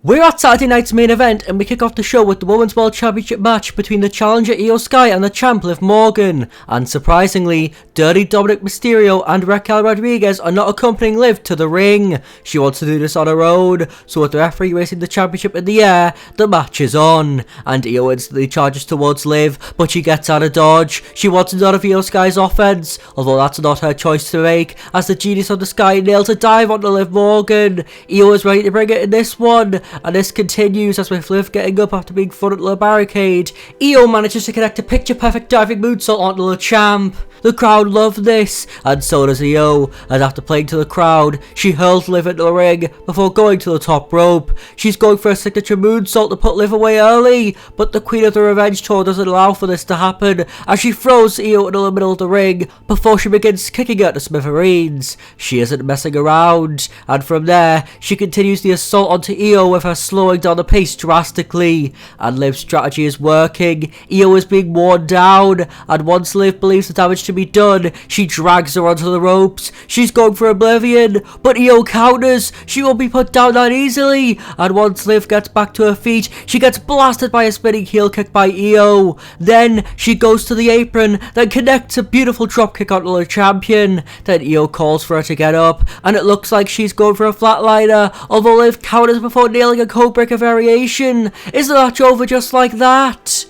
We're at Saturday night's main event, and we kick off the show with the Women's World Championship match between the challenger Io Sky and the champ Liv Morgan. And surprisingly, Dirty Dominic Mysterio and Raquel Rodriguez are not accompanying Liv to the ring. She wants to do this on her own, so with the referee raising the championship in the air, the match is on. And Io instantly charges towards Liv, but she gets out of dodge. She wants none of Io Sky's offense, although that's not her choice to make, as the Genius of the Sky nails a dive onto Liv Morgan. Io is ready to bring it in this one. And this continues as with Liv getting up after being thrown into the barricade. Io manages to connect a picture-perfect diving moonsault onto the champ. The crowd love this, and so does Io, and after playing to the crowd, she hurls Liv into the ring before going to the top rope. She's going for a signature moonsault to put Liv away early, but the Queen of the Revenge Tour doesn't allow for this to happen, as she throws Io into the middle of the ring before she begins kicking her to smithereens. She isn't messing around, and from there, she continues the assault onto Io with her slowing down the pace drastically, and Liv's strategy is working. Io is being worn down, and once Liv believes the damage to be done, she drags her onto the ropes. She's going for oblivion, but Io counters. She won't be put down that easily, and once Liv gets back to her feet, she gets blasted by a spinning heel kick by Io. Then she goes to the apron, then connects a beautiful dropkick onto the champion. Then Io calls for her to get up, and it looks like she's going for a flatliner, although Liv counters before nailing a codebreaker variation. Is the match over just like that?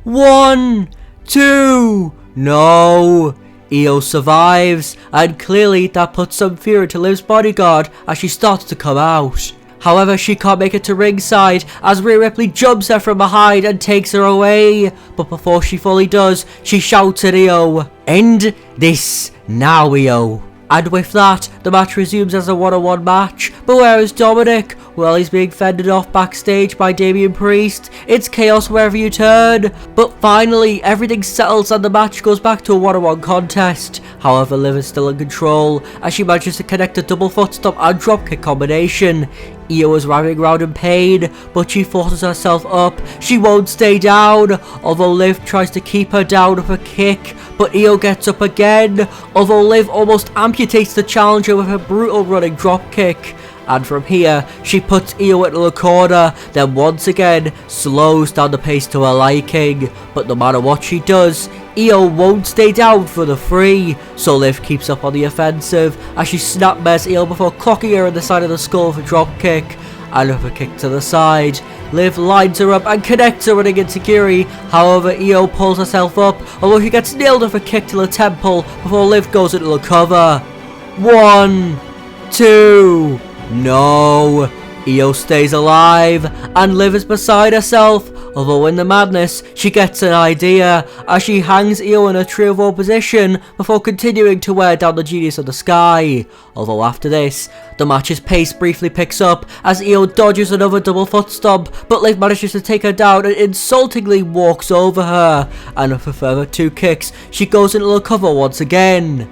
1, 2... No! Io survives, and clearly that puts some fear into Liv's bodyguard as she starts to come out. However, she can't make it to ringside as Rhea Ripley jumps her from behind and takes her away. But before she fully does, she shouts at Io, "End this now, Io." And with that, the match resumes as a one-on-one match. But where is Dominic? Well, he's being fended off backstage by Damian Priest. It's chaos wherever you turn. But finally, everything settles and the match goes back to a one-on-one contest. However, Liv is still in control as she manages to connect a double foot stomp and dropkick combination. Io is writhing around in pain, but she forces herself up. She won't stay down, although Liv tries to keep her down with a kick, but Io gets up again, although Liv almost amputates the challenger with a brutal running dropkick. And from here, she puts Io into the corner, then once again slows down the pace to her liking. But no matter what she does, Io won't stay down for the free, so Liv keeps up on the offensive as she snapmares Io before clocking her in the side of the skull with a dropkick. And with a kick to the side, Liv lines her up and connects her running enziguri. However, Io pulls herself up, although she gets nailed with a kick to the temple before Liv goes into the cover. 1, 2... No! Io stays alive, and Liv is beside herself, although in the madness, she gets an idea, as she hangs Io in a tree of woe position before continuing to wear down the Genius of the Sky. Although after this, the match's pace briefly picks up as Io dodges another double foot stomp, but Liv manages to take her down and insultingly walks over her, and with a further 2 kicks, she goes into the cover once again.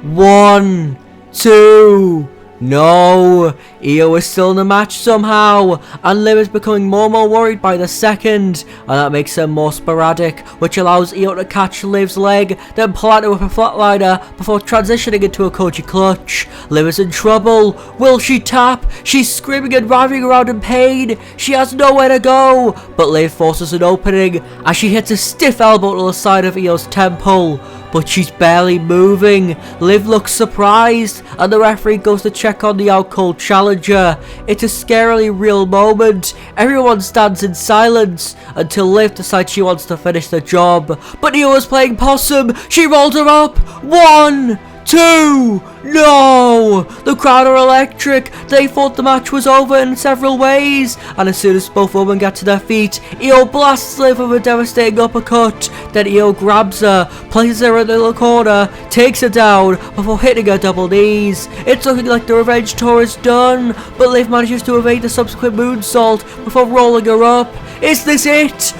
1, 2... No! Io is still in the match somehow, and Liv is becoming more and more worried by the second, and that makes her more sporadic, which allows Io to catch Liv's leg, then plant her with a flatliner before transitioning into a Koji clutch. Liv is in trouble. Will she tap? She's screaming and writhing around in pain. She has nowhere to go, but Liv forces an opening as she hits a stiff elbow to the side of Io's temple. But she's barely moving. Liv looks surprised, and the referee goes to check on the out-cold challenger. It's a scarily real moment. Everyone stands in silence until Liv decides she wants to finish the job. But Io is playing possum. She rolled her up. 1, 2... No! The crowd are electric. They thought the match was over in several ways, and as soon as both women get to their feet, Io blasts Liv with a devastating uppercut. Then Io grabs her, places her in the little corner, takes her down before hitting her double knees. It's looking like the Revenge Tour is done, but Liv manages to evade the subsequent moonsault before rolling her up. Is this it?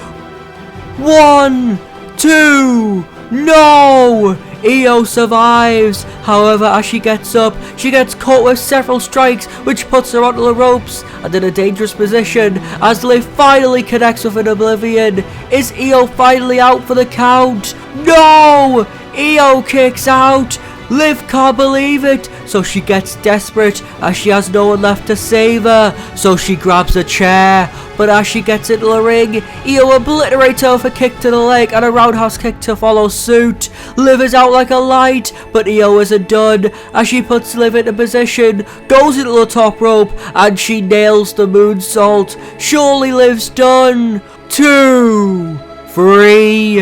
1, 2... No! Io survives. However, as she gets up, she gets caught with several strikes, which puts her onto the ropes and in a dangerous position as Liv finally connects with an oblivion. Is Io finally out for the count? No! Io kicks out. Liv can't believe it, so she gets desperate as she has no one left to save her. So she grabs a chair, but as she gets into the ring, Io obliterates her with a kick to the leg and a roundhouse kick to follow suit. Liv is out like a light, but Io isn't done as she puts Liv into position, goes into the top rope, and she nails the moonsault. Surely Liv's done. 2, 3.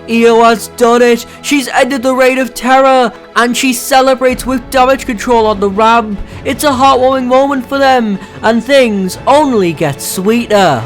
Io has done it. She's ended the reign of terror, and she celebrates with damage control on the ramp. It's a heartwarming moment for them, and things only get sweeter.